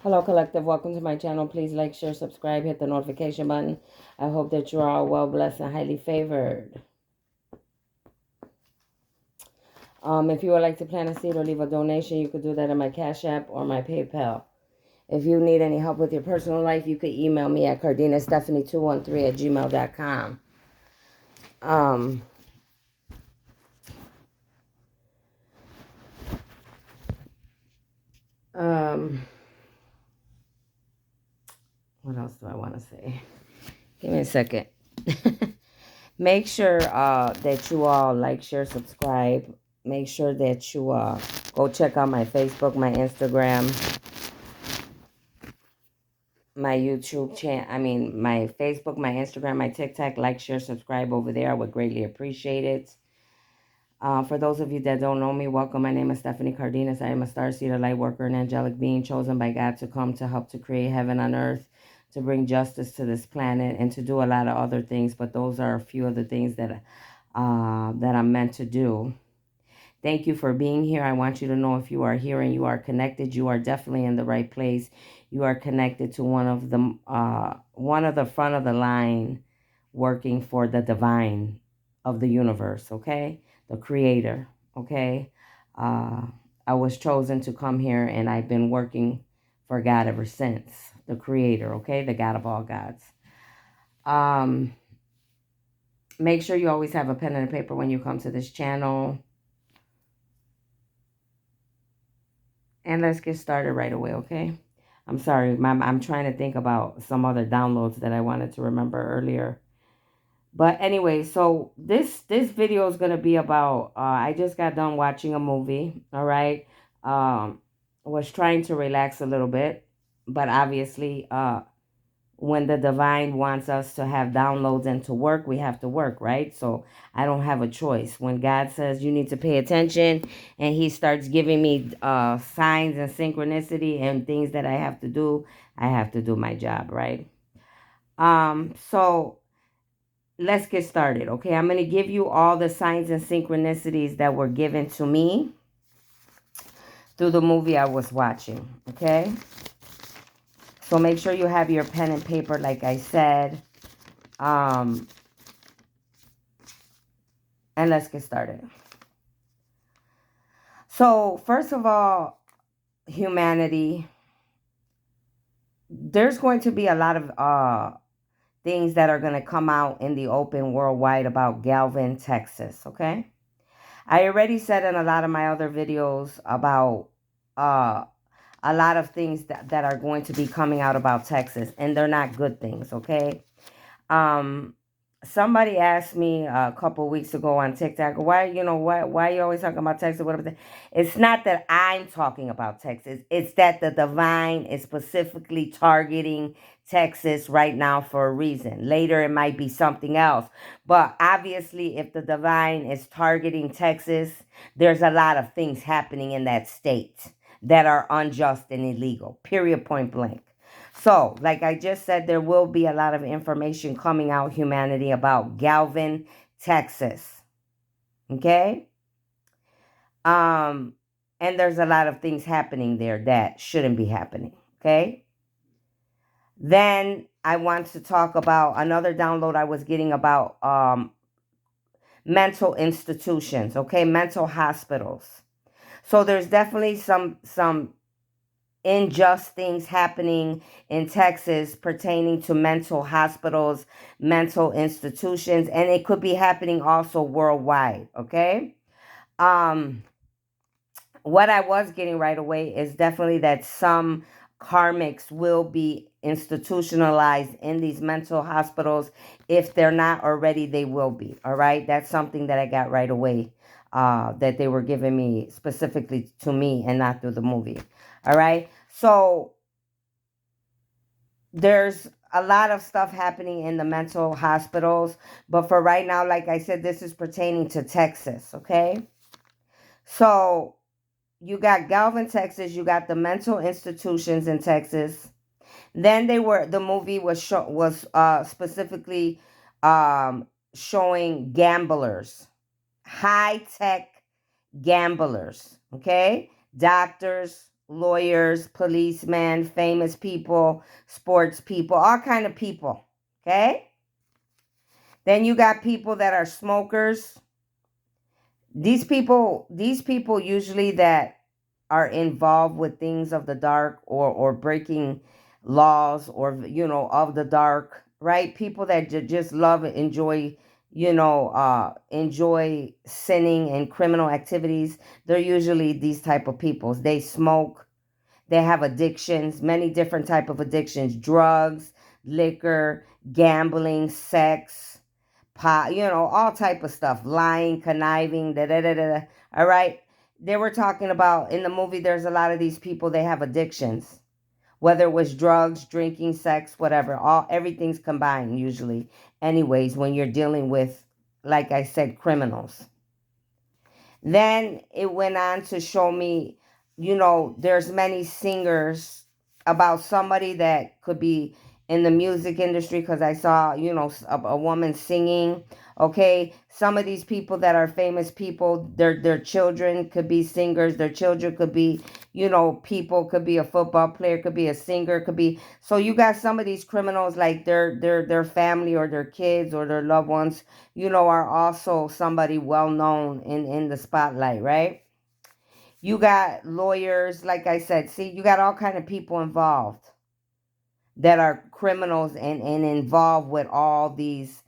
Hello, Collective. Welcome to my channel. Please like, share, subscribe, hit the notification button. I hope that you are all well blessed and highly favored. If you would like to plant a seed or leave a donation, you could do that in my Cash App or my PayPal. If you need any help with your personal life, you could email me at cardinastephanie213@gmail.com. Um, um, what else do I want to say? Give me a second. Make sure that you all like, share, subscribe. Make sure that you go check out my Facebook, my Instagram, my YouTube channel. My Facebook, my Instagram, my TikTok. Like, share, subscribe over there. I would greatly appreciate it. For those of you that don't know me, welcome. My name is Stephanie Cardenas. I am a starseeder, light worker, and angelic being chosen by God to come to help to create heaven on earth, to bring justice to this planet, and to do a lot of other things. But those are a few of the things that I'm meant to do. Thank you for being here. I want you to know, if you are here and you are connected, you are definitely in the right place. You are connected to one of the front of the line, working for the divine of the universe, okay? The creator, okay? I was chosen to come here, and I've been working for God ever since. The creator, okay? The God of all gods. Make sure you always have a pen and a paper when you come to this channel. And let's get started right away, okay? I'm sorry, I'm trying to think about some other downloads that I wanted to remember earlier. But anyway, so this video is going to be about, I just got done watching a movie, all right? Was trying to relax a little bit, but obviously, when the divine wants us to have downloads and to work, we have to work, right? So I don't have a choice. When God says you need to pay attention, and he starts giving me signs and synchronicity and things that I have to do my job, right? So let's get started, okay? I'm going to give you all the signs and synchronicities that were given to me through the movie I was watching, okay? So make sure you have your pen and paper, like I said. And let's get started. So first of all, humanity, there's going to be a lot of things that are going to come out in the open worldwide about Galvin, Texas, okay? I already said in a lot of my other videos about a lot of things that are going to be coming out about Texas, and they're not good things, okay? Somebody asked me a couple weeks ago on TikTok, why you always talking about Texas? Whatever. It's not that I'm talking about Texas. It's that the divine is specifically targeting Texas right now for a reason. Later, it might be something else. But obviously, if the divine is targeting Texas, there's a lot of things happening in that state that are unjust and illegal. Period, point blank. So, like I just said, there will be a lot of information coming out, humanity, about Galvin, Texas. Okay? And there's a lot of things happening there that shouldn't be happening. Okay? Then I want to talk about another download I was getting about mental institutions, okay? Mental hospitals. So there's definitely some unjust things happening in Texas pertaining to mental hospitals, mental institutions, and it could be happening also worldwide, okay? What I was getting right away is definitely that some karmics will be institutionalized in these mental hospitals. If they're not already, they will be, all right? That's something that I got right away, that they were giving me specifically to me and not through the movie, all right? So there's a lot of stuff happening in the mental hospitals, but for right now, like I said, this is pertaining to Texas, okay? So you got Galvin, Texas, you got the mental institutions in Texas. Then the movie was specifically showing gamblers, high-tech gamblers, okay? Doctors, lawyers, policemen, famous people, sports people, all kind of people. Okay? Then you got people that are smokers. These people usually that are involved with things of the dark, or breaking laws, or of the dark, right? People that just love and enjoy, enjoy sinning and criminal activities. They're usually these type of peoples. They smoke, they have addictions, many different type of addictions: drugs, liquor, gambling, sex, pot, all type of stuff, lying, conniving, da da da da. All right. They were talking about in the movie, there's a lot of these people, they have addictions, whether it was drugs, drinking, sex, whatever. Everything's combined usually. Anyways, when you're dealing with, like I said, criminals. Then it went on to show me, there's many singers, about somebody that could be in the music industry, because I saw, a woman singing. Okay, some of these people that are famous people, their children could be singers. Their children could be, people, could be a football player, could be a singer, could be. So you got some of these criminals, like their family or their kids or their loved ones, are also somebody well known in the spotlight, right? You got lawyers, like I said. See, you got all kind of people involved that are criminals, and involved with all these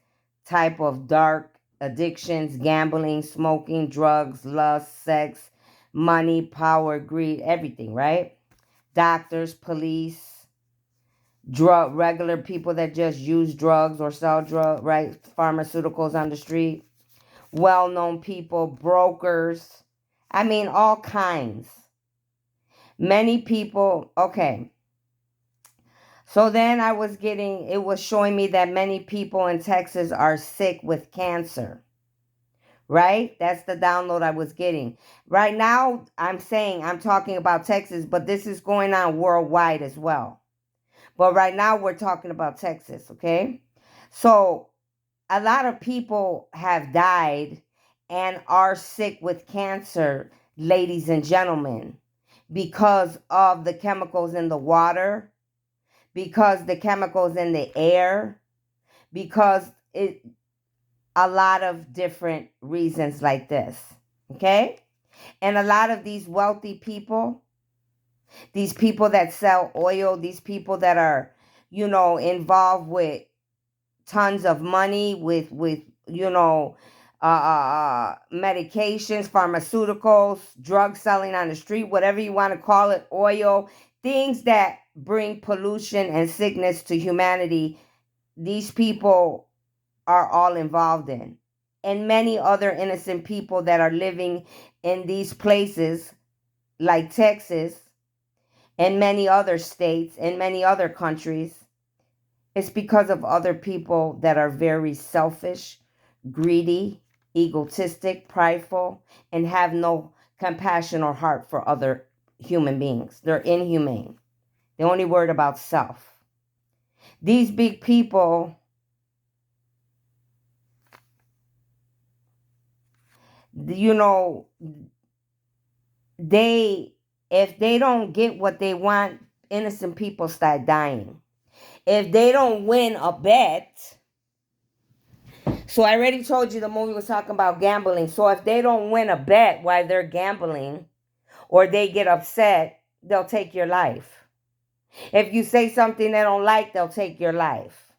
type of dark addictions: gambling, smoking, drugs, lust, sex, money, power, greed, everything, right? Doctors, police, regular people that just use drugs or sell drugs, right? Pharmaceuticals on the street, well-known people, brokers. I mean, all kinds. Many people. Okay. So then it was showing me that many people in Texas are sick with cancer. Right? That's the download I was getting. Right now, I'm talking about Texas, but this is going on worldwide as well. But right now, we're talking about Texas, okay? So a lot of people have died and are sick with cancer, ladies and gentlemen, because of the chemicals in the water, because the chemicals in the air, because a lot of different reasons like this. Okay? And a lot of these wealthy people, these people that sell oil, these people that are, involved with tons of money, with medications, pharmaceuticals, drug selling on the street, whatever you want to call it, oil, things that bring pollution and sickness to humanity. These people are all involved in. And many other innocent people that are living in these places, like Texas and many other states and many other countries. It's because of other people that are very selfish, greedy, egotistic, prideful, and have no compassion or heart for other human beings. They're inhumane. They're only worried about self. These big people, if they don't get what they want, innocent people start dying. If they don't win a bet, so I already told you the movie was talking about gambling. So if they don't win a bet while they're gambling, or they get upset, they'll take your life. If you say something they don't like, they'll take your life.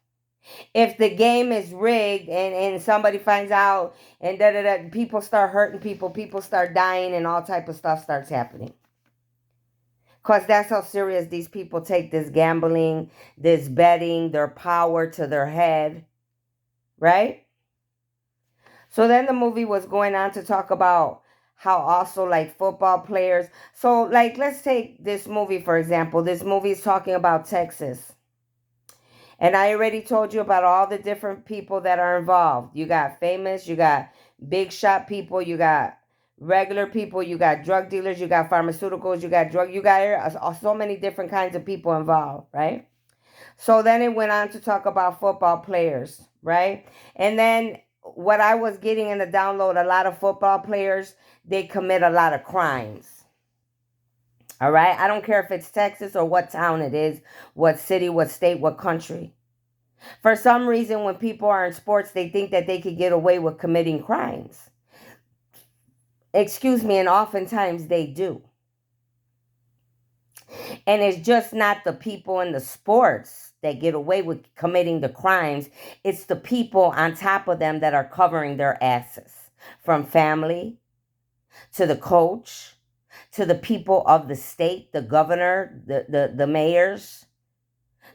If the game is rigged, and somebody finds out, and people start hurting people start dying, and all type of stuff starts happening. Because that's how serious these people take this gambling, this betting, their power to their head. Right? So then the movie was going on to talk about how also, like, football players. So, like, let's take this movie, for example. This movie is talking about Texas. And I already told you about all the different people that are involved. You got famous, you got big shot people, you got regular people, you got drug dealers, you got pharmaceuticals, you got so many different kinds of people involved, right? So then it went on to talk about football players, right? And then what I was getting in the download, a lot of football players, they commit a lot of crimes. All right? I don't care if it's Texas or what town it is, what city, what state, what country. For some reason, when people are in sports, they think that they could get away with committing crimes. Excuse me, and oftentimes they do. And it's just not the people in the sports that get away with committing the crimes. It's the people on top of them that are covering their asses. From family to the coach to the people of the state, the governor, the mayors,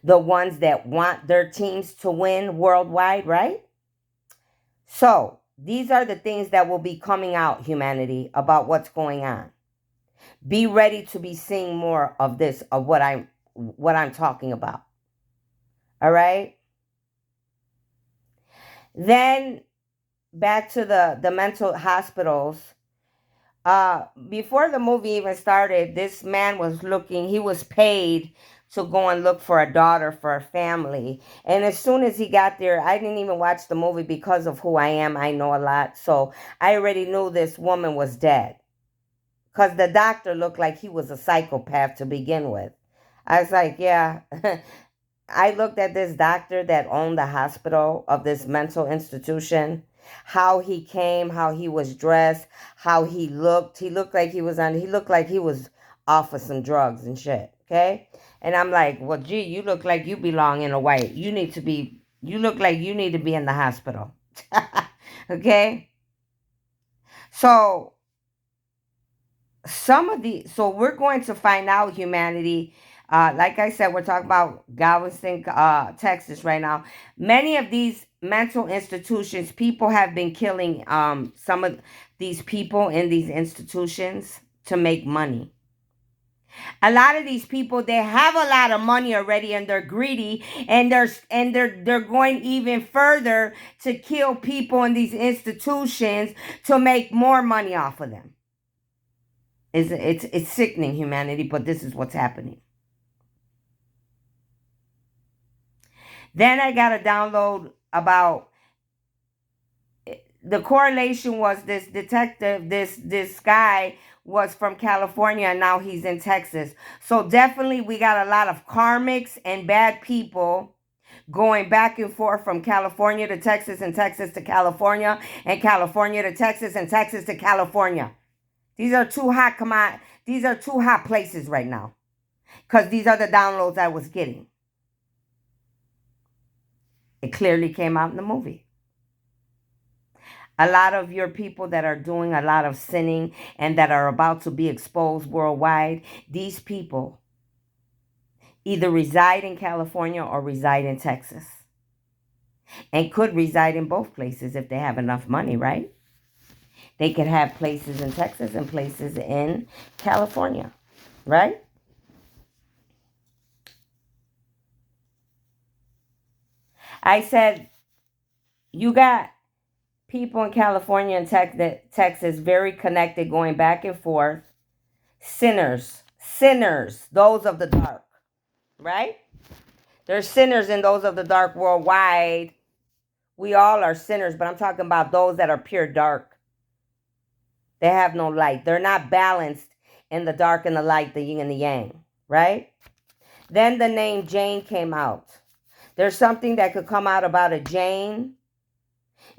the ones that want their teams to win worldwide, right? So these are the things that will be coming out, humanity, about what's going on. Be ready to be seeing more of this, of what I'm talking about. All right. Then back to the mental hospitals. Before the movie even started, this man was looking. He was paid to go and look for a daughter for a family. And as soon as he got there, I didn't even watch the movie because of who I am. I know a lot, so I already knew this woman was dead. Because the doctor looked like he was a psychopath to begin with. I was like, yeah. I looked at this doctor that owned the hospital of this mental institution, how he came, how he was dressed, how he looked. He looked like he was off of some drugs and shit. Okay. And I'm like, well, gee, you look like you belong in a white. You look like you need to be in the hospital. Okay. So we're going to find out, humanity. Like I said, we're talking about Galveston, Texas right now. Many of these mental institutions, people have been killing some of these people in these institutions to make money. A lot of these people, they have a lot of money already and they're greedy, and they're going even further to kill people in these institutions to make more money off of them. It's sickening, humanity, but this is what's happening. Then I got a download about the correlation was this detective, this guy was from California and now he's in Texas. So definitely we got a lot of karmics and bad people going back and forth from California to Texas and Texas to California and California to Texas and Texas to California. These are two hot places right now. Because these are the downloads I was getting. It clearly came out in the movie. A lot of your people that are doing a lot of sinning and that are about to be exposed worldwide, these people either reside in California or reside in Texas. And could reside in both places if they have enough money, right? They could have places in Texas and places in California, right? I said, you got people in California and Texas very connected, going back and forth. Sinners, those of the dark, right? There's sinners in those of the dark worldwide. We all are sinners, but I'm talking about those that are pure dark. They have no light. They're not balanced in the dark and the light, the yin and the yang, right? Then the name Jane came out. There's something that could come out about a Jane.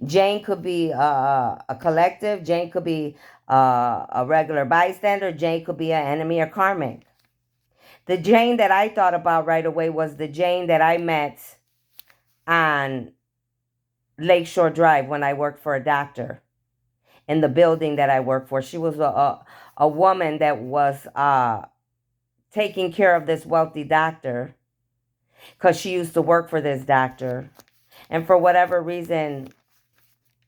Jane could be a collective. Jane could be a regular bystander. Jane could be an enemy or karmic. The Jane that I thought about right away was the Jane that I met on Lakeshore Drive when I worked for a doctor in the building that I worked for. She was a woman that was taking care of this wealthy doctor because she used to work for this doctor. And for whatever reason,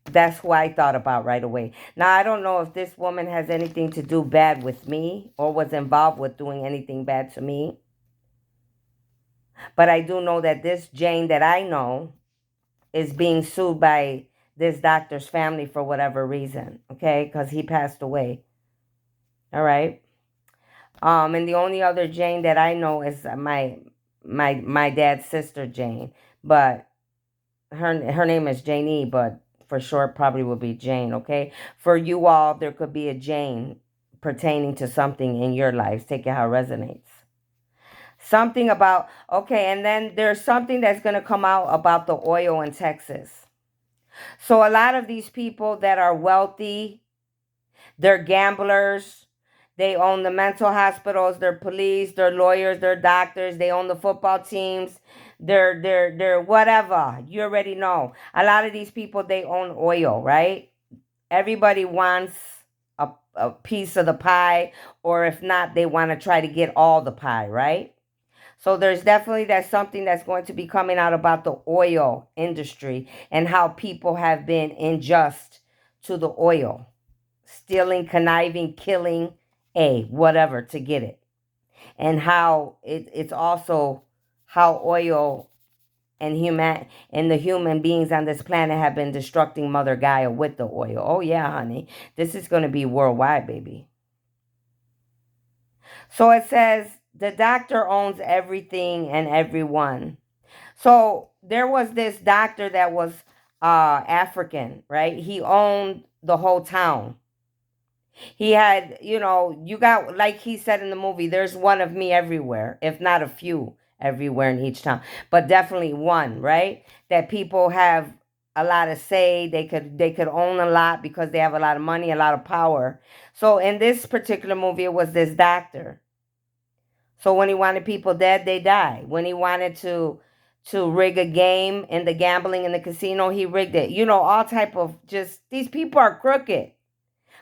that's who I thought about right away. Now, I don't know if this woman has anything to do bad with me or was involved with doing anything bad to me. But I do know that this Jane that I know is being sued by this doctor's family for whatever reason, okay? Because he passed away. All right? And the only other Jane that I know is my dad's sister, Jane. But her name is Janie, but for short probably will be Jane, okay? For you all, there could be a Jane pertaining to something in your lives. Take it how it resonates. Something about, okay, and then there's something that's going to come out about the oil in Texas. So a lot of these people that are wealthy, they're gamblers, they own the mental hospitals, they're police, they're lawyers, they're doctors, they own the football teams, they're whatever. You already know. A lot of these people, they own oil, right? Everybody wants a piece of the pie, or if not, they want to try to get all the pie, right? So there's definitely that's something that's going to be coming out about the oil industry and how people have been unjust to the oil, stealing, conniving, killing, whatever to get it. And how it's also how oil and the human beings on this planet have been destructing Mother Gaia with the oil. Oh yeah, honey. This is going to be worldwide, baby. So it says the doctor owns everything and everyone. So there was this doctor that was African, right? He owned the whole town. He had, you got, like he said in the movie, there's one of me everywhere, if not a few everywhere in each town, but definitely one, right? That people have a lot of say. They could own a lot because they have a lot of money, a lot of power. So in this particular movie, it was this doctor. So when he wanted people dead, they die. When he wanted to rig a game in the gambling in the casino, he rigged it. All type of just these people are crooked.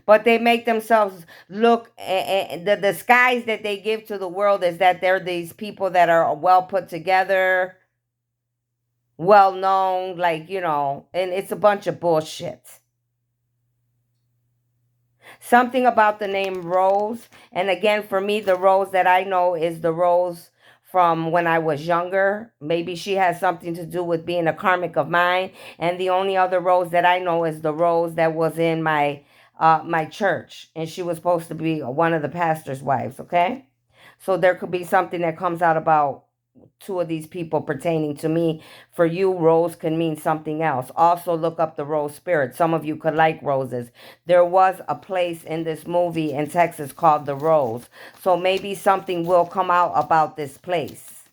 But they make themselves look, the disguise that they give to the world is that they're these people that are well put together, well known, and it's a bunch of bullshit. Something about the name Rose. And again, for me, the Rose that I know is the Rose from when I was younger. Maybe she has something to do with being a karmic of mine. And the only other Rose that I know is the Rose that was in my church. And she was supposed to be one of the pastor's wives, okay? So there could be something that comes out about two of these people pertaining to me. For you, rose can mean something else. Also look up the rose spirit. Some of you could like roses. There was a place in this movie in Texas called the Rose. So maybe something will come out about this place.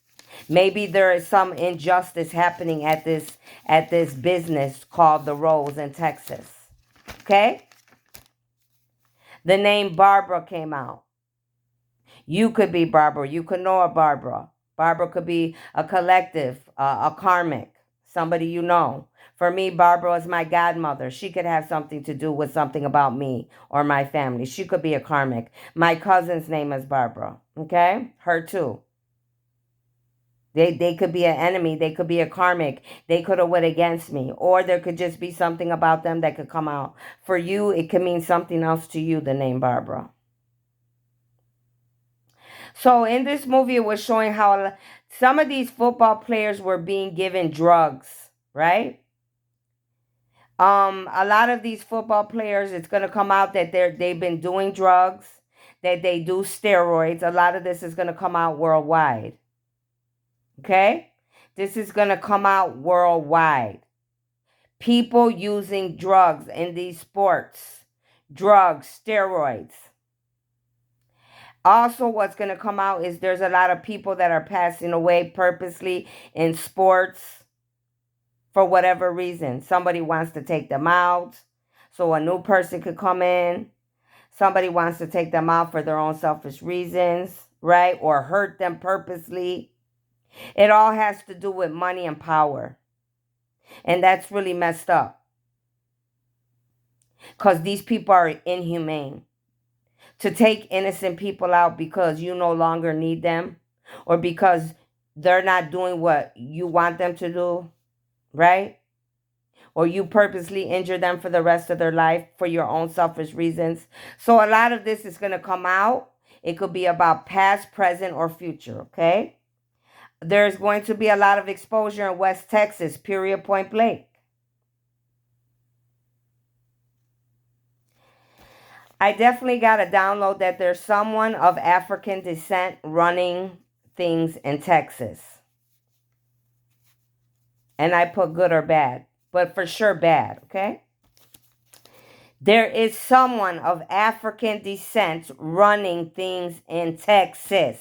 Maybe there is some injustice happening at this business called the Rose in Texas. Okay? The name Barbara came out. You could be Barbara. You could know a Barbara. Barbara could be a collective, a karmic, somebody you know. For me, Barbara is my godmother. She could have something to do with something about me or my family. She could be a karmic. My cousin's name is Barbara. Okay? Her too. They could be an enemy. They could be a karmic. They could have went against me. Or there could just be something about them that could come out. For you, it could mean something else to you, the name Barbara. So in this movie, it was showing how some of these football players were being given drugs, right? A lot of these football players, it's going to come out that they've been doing drugs, that they do steroids. A lot of this is going to come out worldwide. Okay? This is going to come out worldwide. People using drugs in these sports, drugs, steroids. Also, what's going to come out is there's a lot of people that are passing away purposely in sports for whatever reason. Somebody wants to take them out so a new person could come in. Somebody wants to take them out for their own selfish reasons, right? Or hurt them purposely. It all has to do with money and power. And that's really messed up. Because these people are inhumane. To take innocent people out because you no longer need them or because they're not doing what you want them to do, right? Or you purposely injure them for the rest of their life for your own selfish reasons. So a lot of this is going to come out. It could be about past, present, or future, okay? There's going to be a lot of exposure in West Texas, period, point blank. I definitely got to download that there's someone of African descent running things in Texas. And I put good or bad, but for sure bad, okay? There is someone of African descent running things in Texas.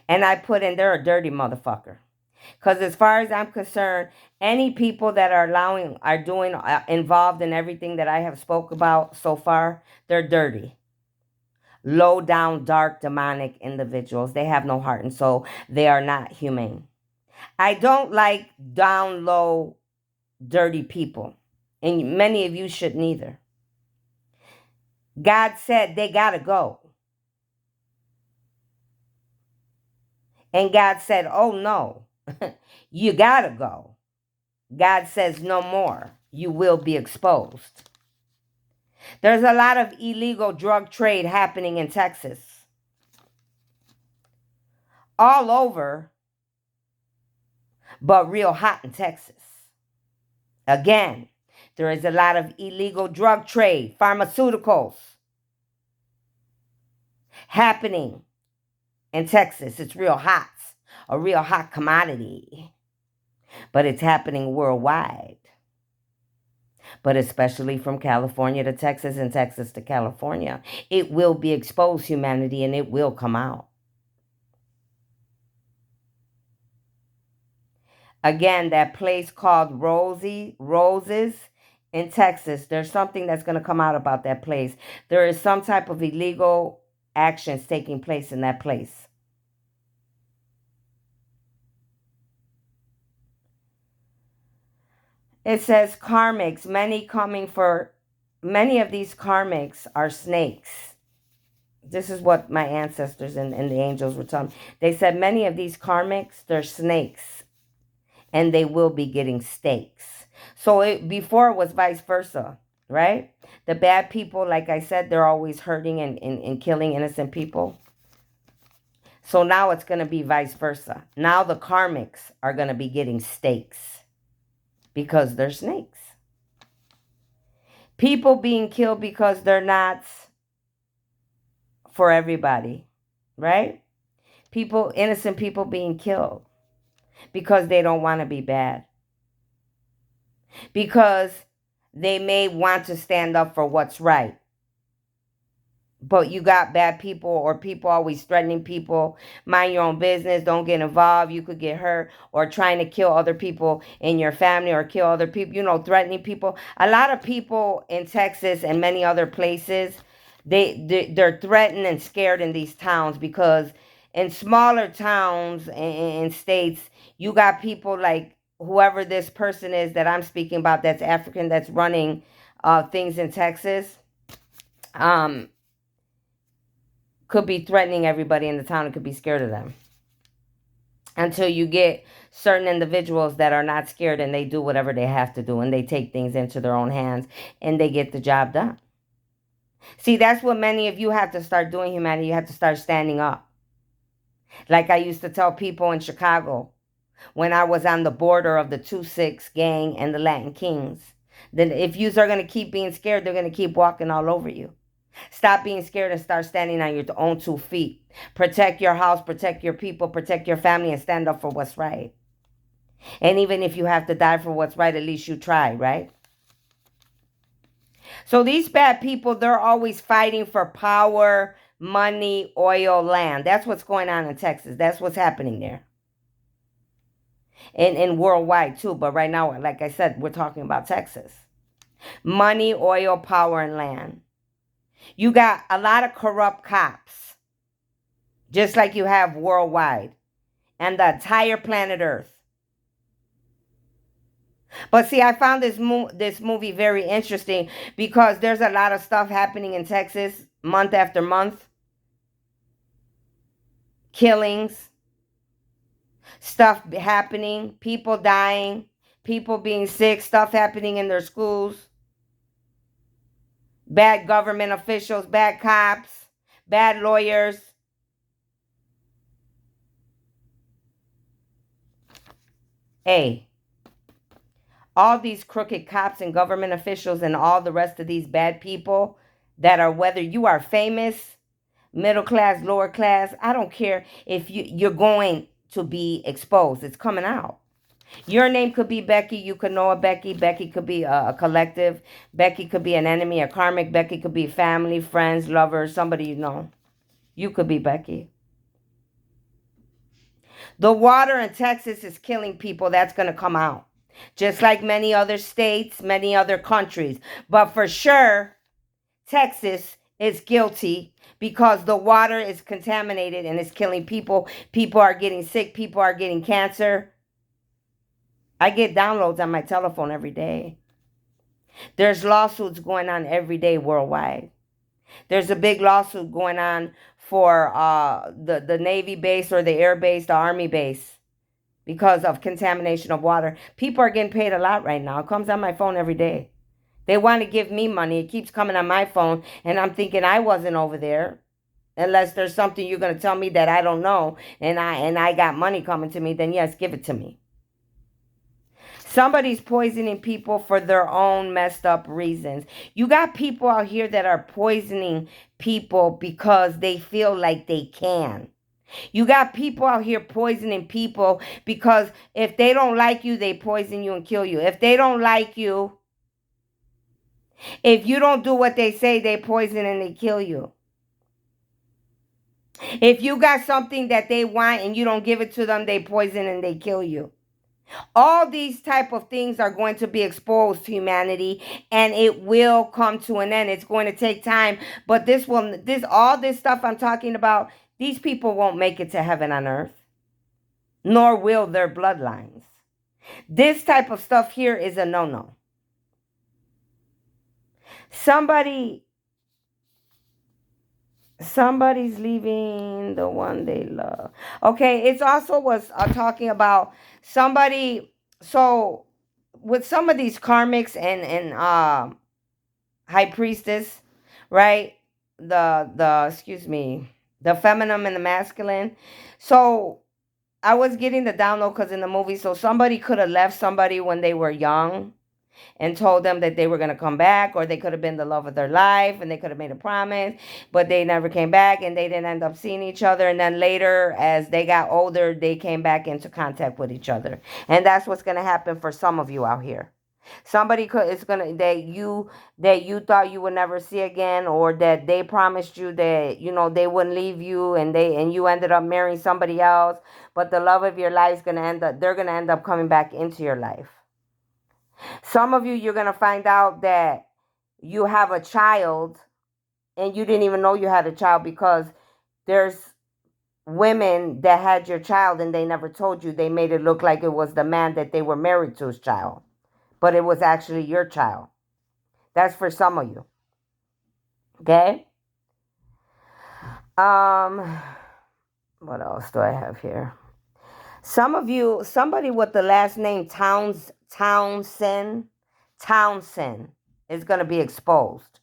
And I put in there a dirty motherfucker. Because as far as I'm concerned, any people that are doing involved in everything that I have spoke about so far, they're dirty. Low down, dark, demonic individuals. They have no heart and soul. They are not humane. I don't like down low, dirty people. And many of you shouldn't either. God said they got to go. And God said, oh no, you got to go. God says no more. You will be exposed. There's a lot of illegal drug trade happening in Texas. All over, but real hot in Texas. Again, there is a lot of illegal drug trade, pharmaceuticals happening in Texas. It's real hot, a real hot commodity. But it's happening worldwide. But especially from California to Texas and Texas to California. It will be exposed, humanity, and it will come out. Again, that place called Roses in Texas, there's something that's going to come out about that place. There is some type of illegal actions taking place in that place. It says karmics, many of these karmics are snakes. This is what my ancestors and the angels were telling me. They said many of these karmics, they're snakes. And they will be getting steaks. So before it was vice versa, right? The bad people, like I said, they're always hurting and killing innocent people. So now it's going to be vice versa. Now the karmics are going to be getting steaks because they're snakes. People being killed because they're not for everybody, right? Innocent people being killed because they don't want to be bad. Because they may want to stand up for what's right. But you got bad people or people always threatening people. Mind your own business. Don't get involved. You could get hurt. Or trying to kill other people in your family or kill other people. Threatening people. A lot of people in Texas and many other places, they're threatened and scared in these towns because in smaller towns and states, you got people like whoever this person is that I'm speaking about that's African, that's running things in Texas. Could be threatening everybody in the town and could be scared of them. Until you get certain individuals that are not scared and they do whatever they have to do and they take things into their own hands and they get the job done. See, that's what many of you have to start doing, humanity. You have to start standing up. Like I used to tell people in Chicago when I was on the border of the 2-6 gang and the Latin Kings, that if you are going to keep being scared, they're going to keep walking all over you. Stop being scared and start standing on your own 2 feet. Protect your house, protect your people, protect your family, and stand up for what's right. And even if you have to die for what's right, at least you try, right? So these bad people, they're always fighting for power, money, oil, land. That's what's going on in Texas. That's what's happening there. And worldwide too. But right now, like I said, we're talking about Texas. Money, oil, power, and land. You got a lot of corrupt cops, just like you have worldwide, and the entire planet Earth. But see, I found this movie very interesting because there's a lot of stuff happening in Texas month after month. Killings, stuff happening, people dying, people being sick, stuff happening in their schools. Bad government officials, bad cops, bad lawyers. Hey, all these crooked cops and government officials and all the rest of these bad people that are, whether you are famous, middle class, lower class, I don't care if you're going to be exposed. It's coming out. Your name could be Becky. You could know a Becky. Becky could be a collective. Becky could be an enemy, a karmic. Becky could be family, friends, lovers, somebody you know. You could be Becky. The water in Texas is killing people. That's going to come out. Just like many other states, many other countries. But for sure, Texas is guilty because the water is contaminated and it's killing people. People are getting sick. People are getting cancer. I get downloads on my telephone every day. There's lawsuits going on every day worldwide. There's a big lawsuit going on for the Navy base or the Air base, the Army base, because of contamination of water. People are getting paid a lot right now. It comes on my phone every day. They want to give me money. It keeps coming on my phone, and I'm thinking I wasn't over there. Unless there's something you're going to tell me that I don't know, and I got money coming to me, then yes, give it to me. Somebody's poisoning people for their own messed up reasons. You got people out here that are poisoning people because they feel like they can. You got people out here poisoning people because if they don't like you, they poison you and kill you. If they don't like you, if you don't do what they say, they poison and they kill you. If you got something that they want and you don't give it to them, they poison and they kill you. All these type of things are going to be exposed to humanity, and it will come to an end. It's going to take time, but all this stuff I'm talking about, these people won't make it to heaven on earth, nor will their bloodlines. This type of stuff here is a no-no. Somebody's leaving the one they love. Okay, it's also was talking about somebody. So with some of these karmics and high priestess, right? The excuse me, the feminine and the masculine. So I was getting the download because in the movie, so somebody could have left somebody when they were young and told them that they were going to come back, or they could have been the love of their life and they could have made a promise, but they never came back and they didn't end up seeing each other. And then later, as they got older, they came back into contact with each other. And that's what's going to happen for some of you out here. Somebody is gonna that you thought you would never see again, or that they promised you that they wouldn't leave you, and you ended up marrying somebody else. But the love of your life is they're gonna end up coming back into your life. Some of you, you're going to find out that you have a child and you didn't even know you had a child, because there's women that had your child and they never told you. They made it look like it was the man that they were married to's child, but it was actually your child. That's for some of you. Okay? What else do I have here? Some of you, somebody with the last name Townsend is going to be exposed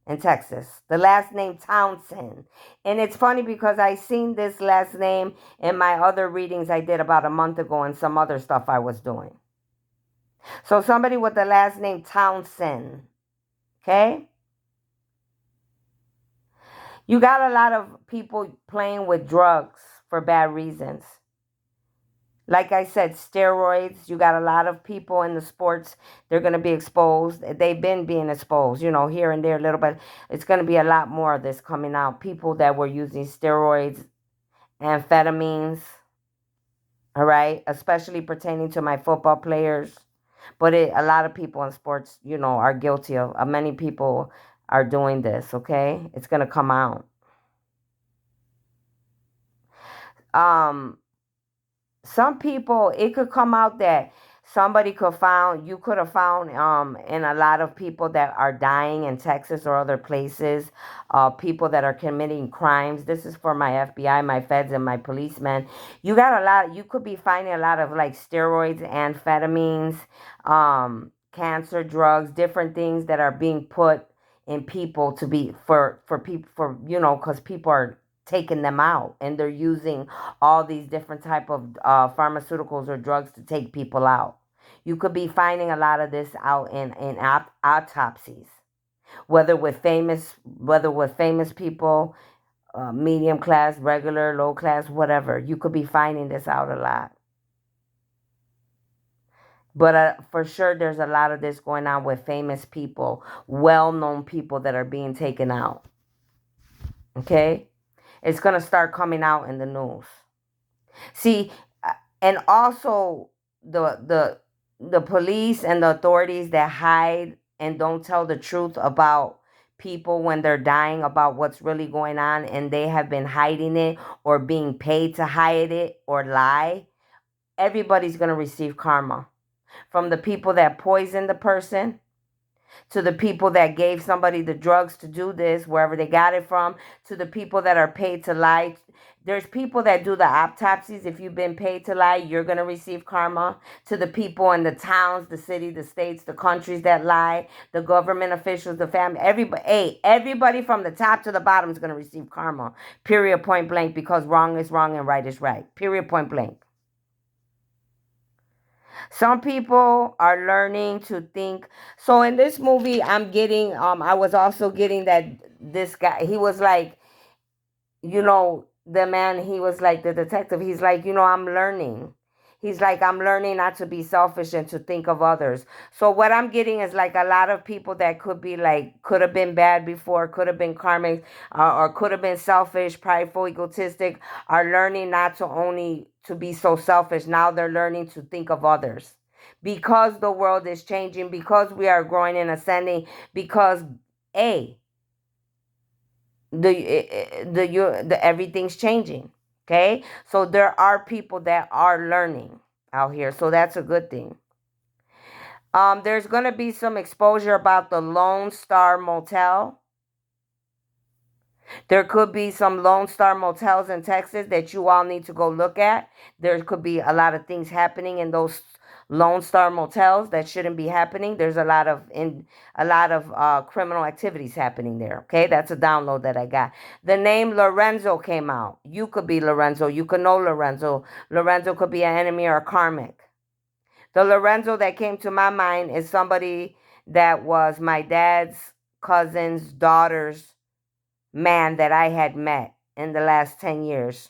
in Texas. The last name Townsend. And it's funny because I seen this last name in my other readings I did about a month ago and some other stuff I was doing. So somebody with the last name Townsend. Okay? You got a lot of people playing with drugs for bad reasons. Like I said, steroids. You got a lot of people in the sports. They're going to be exposed. They've been being exposed, here and there a little bit. It's going to be a lot more of this coming out. People that were using steroids, amphetamines, all right, especially pertaining to my football players. But a lot of people in sports, are guilty of. Many people are doing this, okay? It's going to come out. Some people, it could come out that you could have found in a lot of people that are dying in Texas or other places, people that are committing crimes. This is for my FBI, my feds, and my policemen. You could be finding a lot of like steroids, amphetamines, cancer drugs, different things that are being put in people to be for people, because people are taking them out, and they're using all these different type of pharmaceuticals or drugs to take people out. You could be finding a lot of this out in autopsies, whether with famous people, medium class, regular, low class, whatever. You could be finding this out a lot. But for sure, there's a lot of this going on with famous people, well-known people that are being taken out. Okay? It's going to start coming out in the news. See, and also the police and the authorities that hide and don't tell the truth about people when they're dying, about what's really going on, and they have been hiding it or being paid to hide it or lie. Everybody's going to receive karma, from the people that poisoned the person to the people that gave somebody the drugs to do this, wherever they got it from, to the people that are paid to lie. There's people that do the autopsies. If you've been paid to lie, you're going to receive karma. To the people in the towns, the city, the states, the countries that lie, the government officials, the family, everybody, hey, everybody from the top to the bottom is going to receive karma. Period, point blank, because wrong is wrong and right is right. Period, point blank. Some people are learning to think. So in this movie, I was also getting that this guy, he was like, the man, he was like the detective. He's like, I'm learning. He's like, I'm learning not to be selfish and to think of others. So what I'm getting is like a lot of people that could have been bad before, could have been karmic, or could have been selfish, prideful, egotistic, are learning not to only to be so selfish. Now they're learning to think of others. Because the world is changing, because we are growing and ascending, because A, the everything's changing. Okay, so there are people that are learning out here, so that's a good thing. There's going to be some exposure about the Lone Star Motel. There could be some Lone Star motels in Texas that you all need to go look at. There could be a lot of things happening in those Lone Star motels that shouldn't be happening. There's a lot of criminal activities happening there. Okay, that's a download that I got. The name Lorenzo came out. You could be Lorenzo. You could know Lorenzo. Lorenzo could be an enemy or a karmic. The Lorenzo that came to my mind is somebody that was my dad's cousin's daughter's man that I had met in the last 10 years.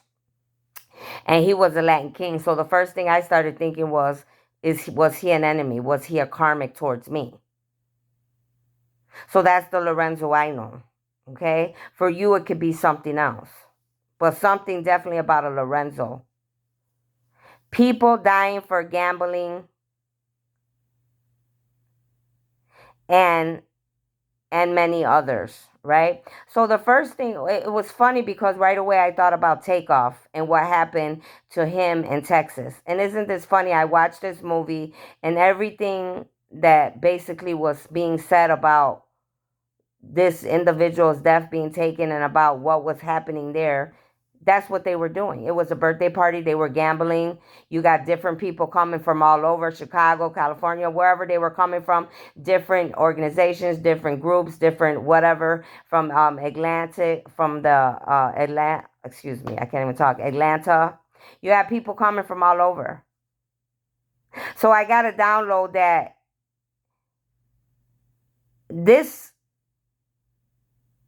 And he was a Latin king. So the first thing I started thinking was he an enemy? Was he a karmic towards me? So that's the Lorenzo I know. Okay? For you, it could be something else. But something definitely about a Lorenzo. People dying for gambling and many others, right? So the first thing, it was funny because right away I thought about Takeoff and what happened to him in Texas. And isn't this funny? I watched this movie and everything that basically was being said about this individual's death being taken and about what was happening there, that's what they were doing. It was a birthday party. They were gambling. You got different people coming from all over Chicago, California, wherever they were coming from, different organizations, different groups, different whatever, from Atlanta, from the Atlanta, excuse me, I can't even talk, Atlanta. You have people coming from all over. So I got to download that this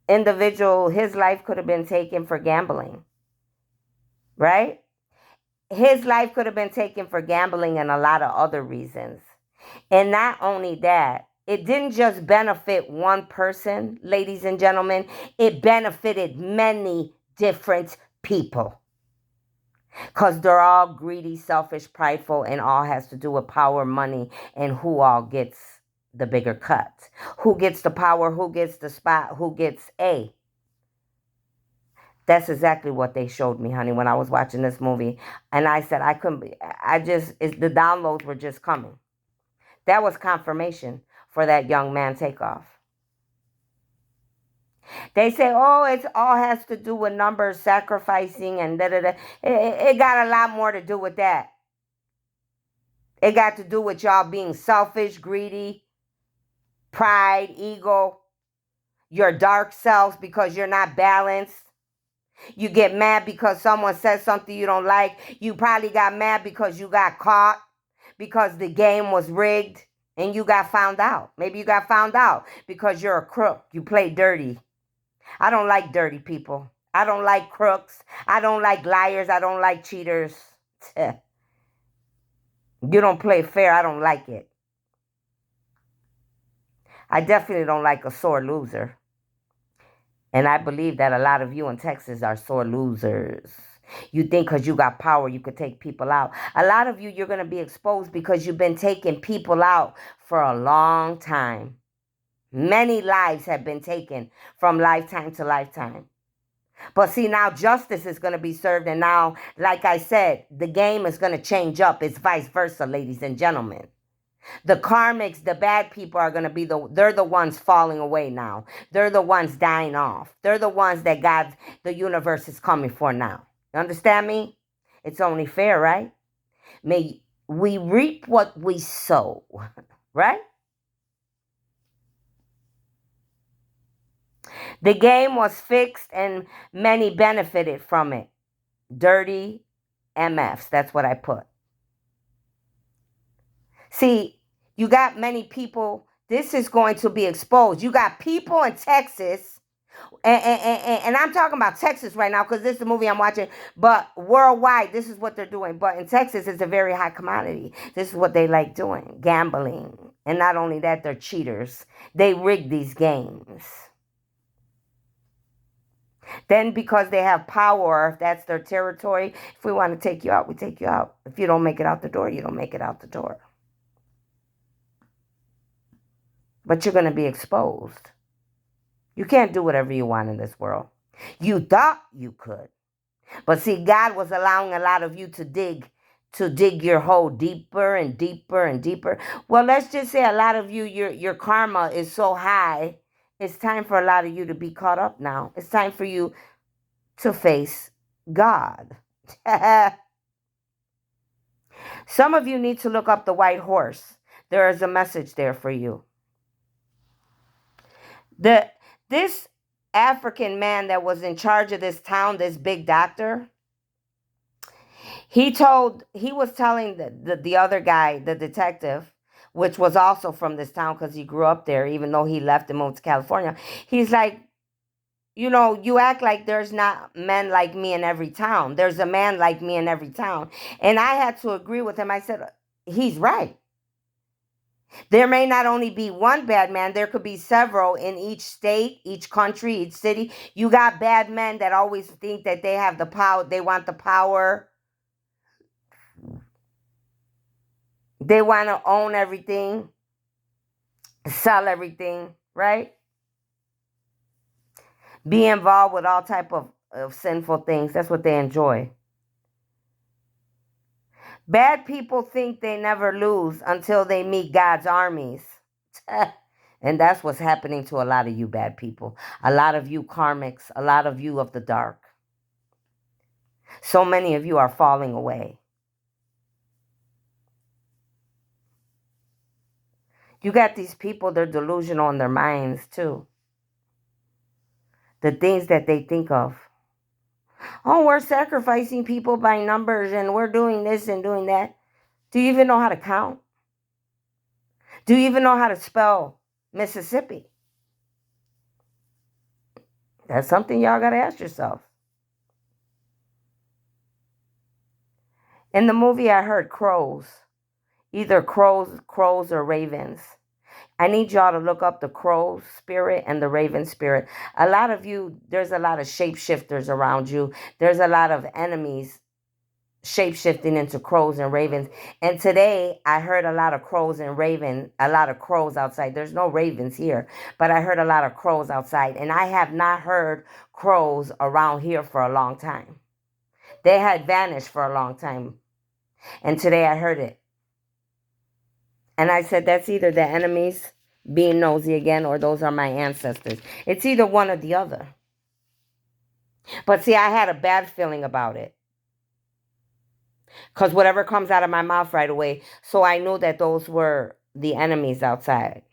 individual, his life could have been taken for gambling, right? His life could have been taken for gambling and a lot of other reasons. And not only that, it didn't just benefit one person, ladies and gentlemen, it benefited many different people. Because they're all greedy, selfish, prideful, and all has to do with power, money, and who all gets the bigger cut. Who gets the power, who gets the spot, who gets A. That's exactly what they showed me, honey, when I was watching this movie. And I said, I couldn't be, the downloads were just coming. That was confirmation for that young man Takeoff. They say, oh, it all has to do with numbers, sacrificing, and da da da. It got a lot more to do with that. It got to do with y'all being selfish, greedy, pride, ego, your dark selves because you're not balanced. You get mad because someone says something you don't like. You probably got mad because you got caught, because the game was rigged and you got found out. Maybe you got found out because you're a crook. You play dirty. I don't like dirty people. I don't like crooks. I don't like liars. I don't like cheaters. You don't play fair. I don't like it. I definitely don't like a sore loser. And I believe that a lot of you in Texas are sore losers. You think because you got power, you could take people out. A lot of you, you're going to be exposed because you've been taking people out for a long time. Many lives have been taken from lifetime to lifetime. But see, now justice is going to be served. And now, like I said, the game is going to change up. It's vice versa, ladies and gentlemen. The karmics, the bad people are going to be they're the ones falling away now. They're the ones dying off. They're the ones that the universe is coming for now. You understand me? It's only fair, right? May we reap what we sow, right? The game was fixed and many benefited from it. Dirty MFs, that's what I put. See, you got many people, this is going to be exposed. You got people in Texas, and I'm talking about Texas right now because this is the movie I'm watching, but worldwide, this is what they're doing. But in Texas, it's a very high commodity. This is what they like doing, gambling. And not only that, they're cheaters. They rig these games. Then because they have power, if that's their territory, if we want to take you out, we take you out. If you don't make it out the door, you don't make it out the door. But you're going to be exposed. You can't do whatever you want in this world. You thought you could. But see, God was allowing a lot of you to dig your hole deeper and deeper and deeper. Well, let's just say a lot of you, your karma is so high. It's time for a lot of you to be caught up now. It's time for you to face God. Some of you need to look up the white horse. There is a message there for you. This African man that was in charge of this town, this big doctor, he was telling the other guy, the detective, which was also from this town because he grew up there, even though he left and moved to California. He's like, you act like there's not men like me in every town. There's a man like me in every town. And I had to agree with him. I said, he's right. There may not only be one bad man, there could be several in each state, each country, each city. You got bad men that always think that they have the power, they want the power. They want to own everything, sell everything, right? Be involved with all type of sinful things. That's what they enjoy. Bad people think they never lose until they meet God's armies. And that's what's happening to a lot of you bad people. A lot of you karmics, a lot of you of the dark. So many of you are falling away. You got these people, they're delusional in their minds too. The things that they think of. Oh, we're sacrificing people by numbers and we're doing this and doing that. Do you even know how to count? Do you even know how to spell Mississippi? That's something y'all got to ask yourself. In the movie, I heard crows. Either crows or ravens. I need y'all to look up the crow spirit and the raven spirit. A lot of you, there's a lot of shapeshifters around you. There's a lot of enemies shapeshifting into crows and ravens. And today I heard a lot of crows and a lot of crows outside. There's no ravens here, but I heard a lot of crows outside. And I have not heard crows around here for a long time. They had vanished for a long time. And today I heard it. And I said, that's either the enemies being nosy again or those are my ancestors. It's either one or the other. But see, I had a bad feeling about it. Because whatever comes out of my mouth right away. So I knew that those were the enemies outside.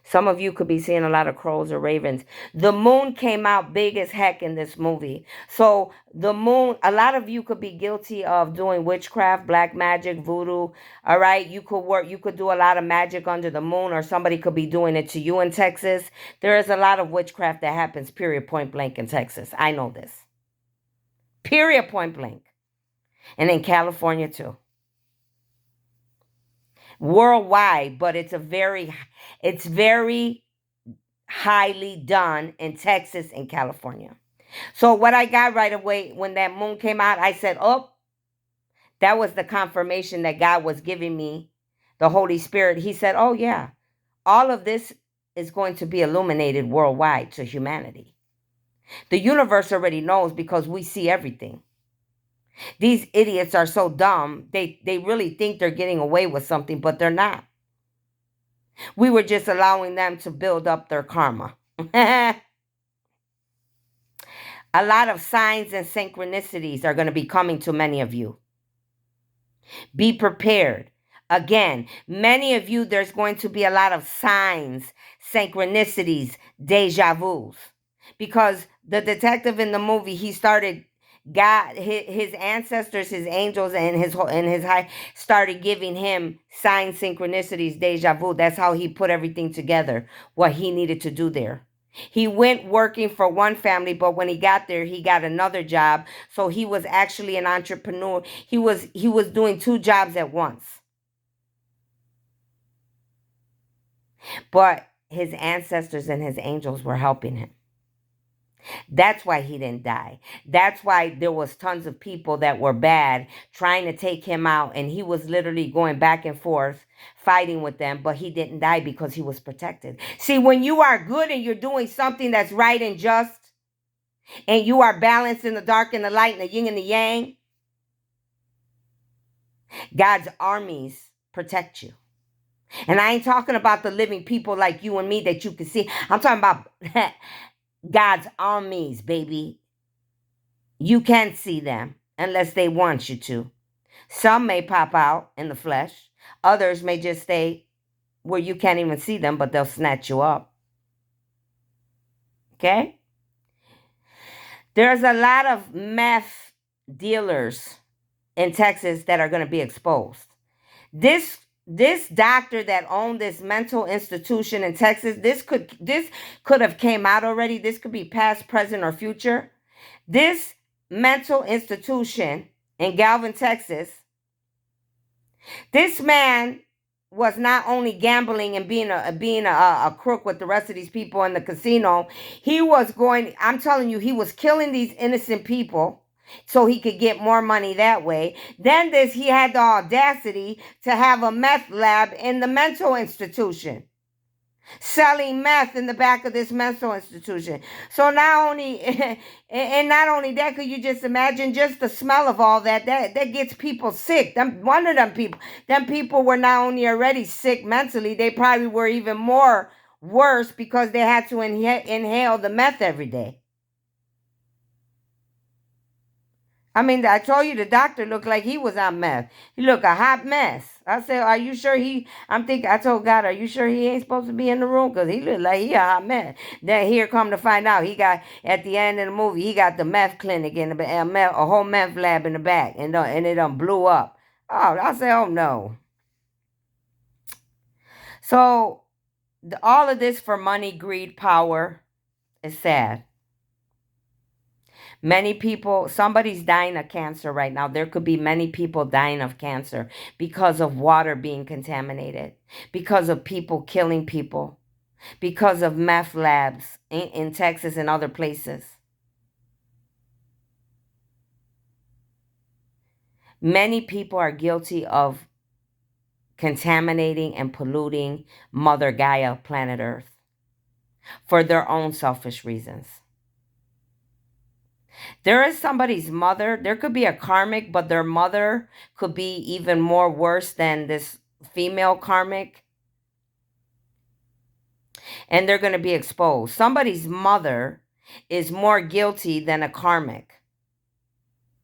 Some of you could be seeing a lot of crows or ravens. The moon came out big as heck in this movie. So the moon, a lot of you could be guilty of doing witchcraft, black magic, voodoo. All right. You could do a lot of magic under the moon, or somebody could be doing it to you in Texas. There is a lot of witchcraft that happens, period, point blank in Texas. I know this. Period, point blank. And in California too. Worldwide, but it's very highly done in Texas and California. So what I got right away when that moon came out, I said, oh, that was the confirmation that God was giving me, the Holy Spirit. He said, oh yeah, all of this is going to be illuminated worldwide to humanity. The universe already knows because we see everything. These idiots are so dumb. They really think they're getting away with something, but they're not. We were just allowing them to build up their karma. A lot of signs and synchronicities are going to be coming to many of you. Be prepared. Again, many of you, there's going to be a lot of signs, synchronicities, deja vus. Because the detective in the movie, he started, God, his ancestors, his angels, and his high started giving him signs, synchronicities, deja vu. That's how he put everything together, what he needed to do there. He went working for one family, but when he got there, he got another job. So he was actually an entrepreneur. He was doing two jobs at once. But his ancestors and his angels were helping him. That's why he didn't die. That's why there was tons of people that were bad trying to take him out, and he was literally going back and forth fighting with them, but he didn't die because he was protected. See, when you are good and you're doing something that's right and just, and you are balanced in the dark and the light and the yin and the yang, God's armies protect you. And I ain't talking about the living people like you and me that you can see. I'm talking about God's armies, baby. You can't see them unless they want you to. Some may pop out in the flesh. Others may just stay where you can't even see them, but they'll snatch you up. Okay? There's a lot of meth dealers in Texas that are going to be exposed. This doctor that owned this mental institution in Texas, this could have came out already. This could be past, present, or future. This mental institution in Galvin, Texas, this man was not only gambling and being a crook with the rest of these people in the casino. He was going, I'm telling you, he was killing these innocent people so he could get more money that way. Then he had the audacity to have a meth lab in the mental institution, selling meth in the back of this mental institution. So not only that, could you just imagine just the smell of all that gets people sick. One of them people were not only already sick mentally, they probably were even more worse because they had to inhale the meth every day. I mean, I told you the doctor looked like he was on meth. He looked a hot mess. I said, are you sure I told God, are you sure he ain't supposed to be in the room? Because he looked like he a hot mess. Then here come to find out, he got, at the end of the movie, he got the meth clinic in the a whole meth lab in the back. And it blew up. Oh, I said, oh no. So, all of this for money, greed, power is sad. Many people, somebody's dying of cancer right now. There could be many people dying of cancer because of water being contaminated, because of people killing people, because of meth labs in Texas and other places. Many people are guilty of contaminating and polluting Mother Gaia, planet Earth, for their own selfish reasons. There is somebody's mother. There could be a karmic, but their mother could be even more worse than this female karmic. And they're going to be exposed. Somebody's mother is more guilty than a karmic.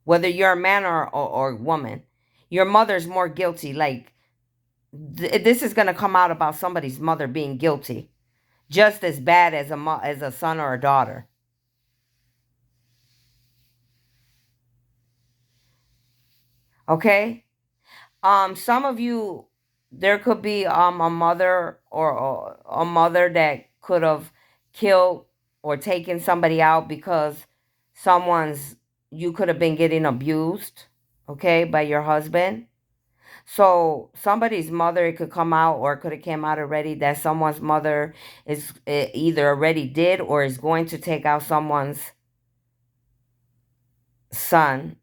Whether you're a man or woman, your mother's more guilty. Like, this is going to come out about somebody's mother being guilty. Just as bad as a son or a daughter. Okay? Some of you, there could be a mother or a mother that could have killed or taken somebody out because someone's you could have been getting abused, okay, by your husband. So somebody's mother, it could come out, or it could have came out already that someone's mother is either already did or is going to take out someone's son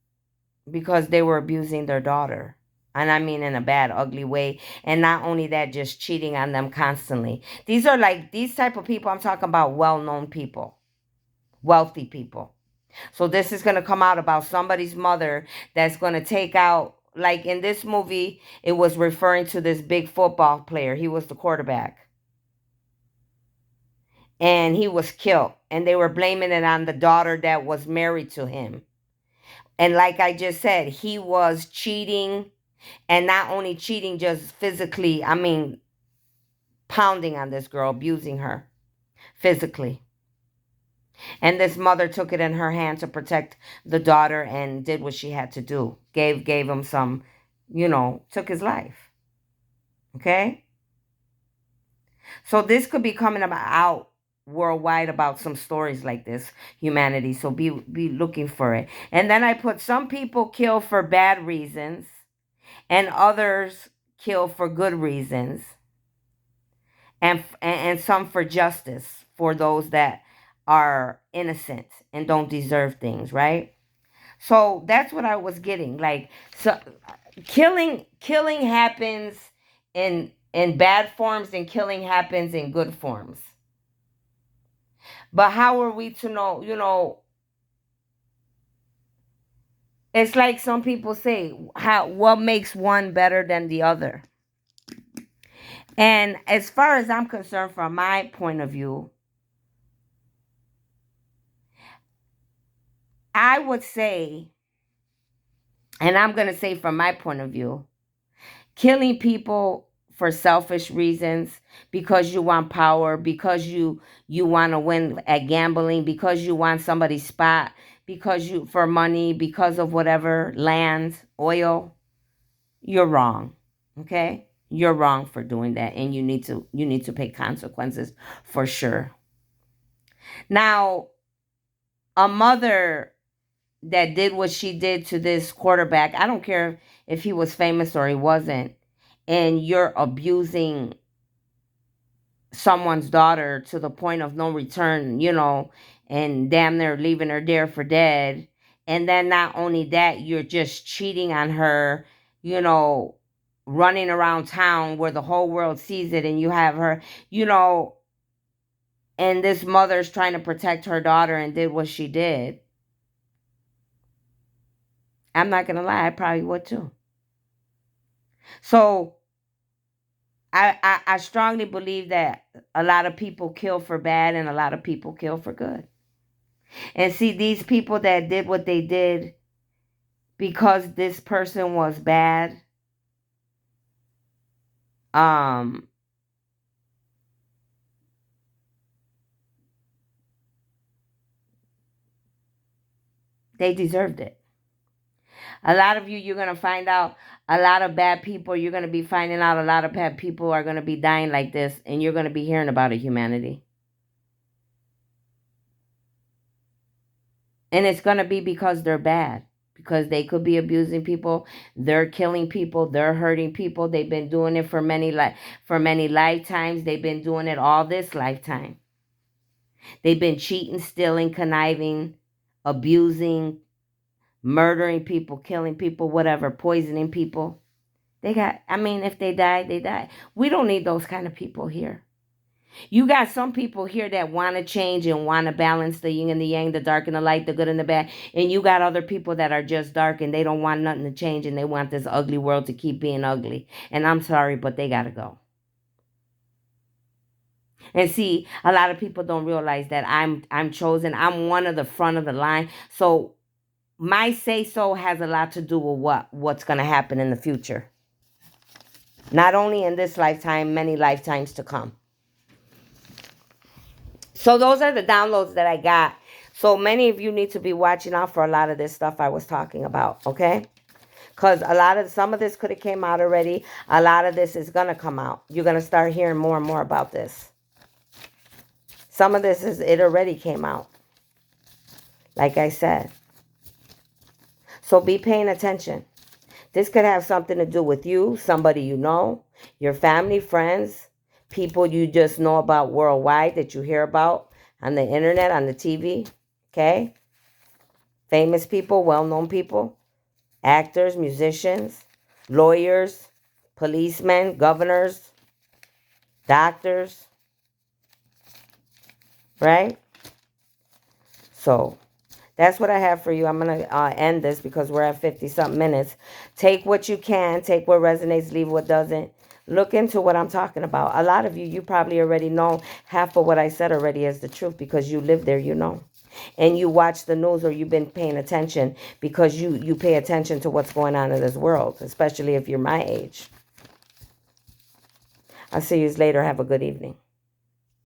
because they were abusing their daughter. And I mean in a bad, ugly way. And not only that, just cheating on them constantly. These are like, these type of people, I'm talking about well-known people, wealthy people. So this is going to come out about somebody's mother that's going to take out, like in this movie, it was referring to this big football player. He was the quarterback. And he was killed. And they were blaming it on the daughter that was married to him. And like I just said, he was cheating, and not only cheating, just physically, I mean, pounding on this girl, abusing her physically. And this mother took it in her hand to protect the daughter and did what she had to do. Gave him some, took his life. Okay? So this could be coming out worldwide about some stories like this, humanity. So be looking for it. And then I put some people kill for bad reasons and others kill for good reasons. And some for justice for those that are innocent and don't deserve things, right? So that's what I was getting. Like, so killing happens in bad forms, and killing happens in good forms. But how are we to know, it's like some people say, what makes one better than the other? And as far as I'm concerned, from my point of view, I would say, and I'm going to say from my point of view, killing people for selfish reasons, because you want power, because you want to win at gambling, because you want somebody's spot, because you for money, because of whatever, land, oil, you're wrong. Okay? You're wrong for doing that, and you need to pay consequences for sure. Now, a mother that did what she did to this quarterback, I don't care if he was famous or he wasn't, and you're abusing someone's daughter to the point of no return, and damn near leaving her there for dead. And then not only that, you're just cheating on her, running around town where the whole world sees it, and you have her, and this mother's trying to protect her daughter and did what she did. I'm not going to lie, I probably would too. So I strongly believe that a lot of people kill for bad and a lot of people kill for good. And see, these people that did what they did because this person was bad, they deserved it. A lot of you're going to find out a lot of bad people. You're going to be finding out a lot of bad people are going to be dying like this, and you're going to be hearing about it, humanity. And it's going to be because they're bad. Because they could be abusing people, they're killing people, they're hurting people. They've been doing it for many lifetimes. They've been doing it all this lifetime. They've been cheating, stealing, conniving, abusing, murdering people, killing people, whatever, poisoning people. If they die, they die. We don't need those kind of people here. You got some people here that want to change and want to balance the yin and the yang, the dark and the light, the good and the bad. And you got other people that are just dark and they don't want nothing to change, and they want this ugly world to keep being ugly. And I'm sorry, but they got to go. And see, a lot of people don't realize that I'm chosen. I'm one of the front of the line. So my say-so has a lot to do with what's going to happen in the future. Not only in this lifetime, many lifetimes to come. So those are the downloads that I got. So many of you need to be watching out for a lot of this stuff I was talking about, okay? Because some of this could have came out already. A lot of this is going to come out. You're going to start hearing more and more about this. Some of this it already came out. Like I said. So be paying attention. This could have something to do with you, somebody you know, your family, friends, people you just know about worldwide that you hear about on the internet, on the TV, okay? Famous people, well-known people, actors, musicians, lawyers, policemen, governors, doctors, right? So that's what I have for you. I'm going to end this because we're at 50-something minutes. Take what you can. Take what resonates. Leave what doesn't. Look into what I'm talking about. A lot of you, you probably already know half of what I said already is the truth because you live there, you know. And you watch the news or you've been paying attention because you pay attention to what's going on in this world, especially if you're my age. I'll see you later. Have a good evening.